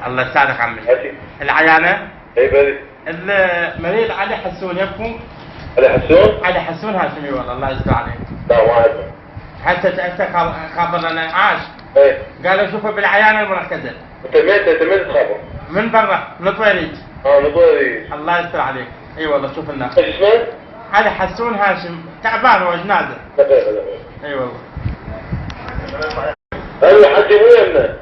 الله يسعدك عمي. هاتي. العيانة؟ اي بلد. المريض علي حسون يبكو. علي حسون؟ علي حسون هاشمي والله الله يستر عليك. لا ما عندنا. حتى خابر لنا عاش. ايه. قالوا شوفوا بالعيانة المركزة. انت مين تخابر؟ من برا من طويريج. نطوريج. الله يستر عليك. اي والله شوف لنا. ايش اسمه؟ علي حسون هاشم تعبان هو جنازة. لا. اي والله. ايوه حجي ويننا؟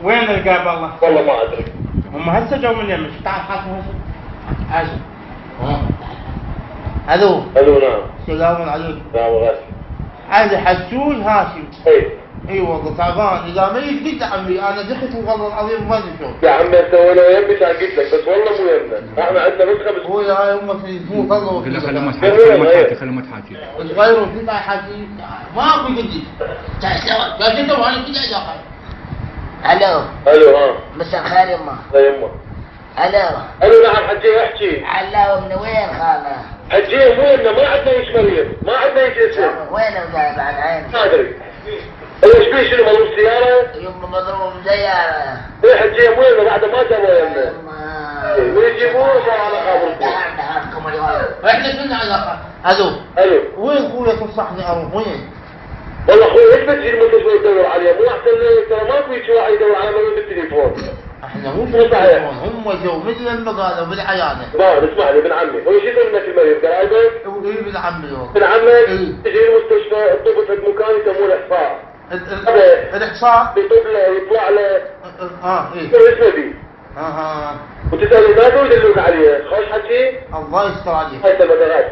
وين القاب الله؟ والله ما ادري. هم هسه جو من اليمن، تعال حاكم هاشم. الو. الو نعم. السلام عليكم. نعم غاسل. علي حسون هاشم. اي والله تعبان، اذا ما يفيد عمي انا دخلت والله العظيم ما ادري شلون. يا عمي انت ولا يمي قلت لك بس والله مو يمنا، احنا عندنا نسخه بس. هو هاي امك يفوت الله. خلوا ما تحاكي خلوا ما تحاكي. غيروا في حاجي ما في جديد. جديد وانا كذا يا الو الو مساء الخير يما. لا يمه. الو نعم حجي احكي. علاوة من وين خاله؟ حجي مو يمنا، ما عندنا ايش مريض، ما عندنا ايش اسم. وين وجايب عن عيني؟ ما ادري. ايش بيه شنو مضروب سياره؟ يما مضروب سيارة. ايه حجي مو يمنا بعد ما جابوا يمنا. يما ويجيبوه صار على خابركم. دهركم اليوم. احنا كنا علاقه. الو وين اخويا تنصحني اروح وين؟ والله اخوي ليش بتجي المستشفى تدور عليه؟ مو احسن لي ترى ماكو هيك واحد يدور على مريض بالتليفون. احنا مو بالتليفون، هم جو مثل المقالة بالعيادة. ما اسمع لي ابن عمي، هو شو يسوي لك المريض؟ قرايبك؟ وايه ابن عمي ابن عمك تجي المستشفى الطب في مكان يسموه الاحصاء. الاحصاء يطب له يطلع له ايه شو اسمه ذي؟ وتسأل ما يدلوك عليه، خوش حكي؟ الله يستر عليك. هاي 7 دقائق.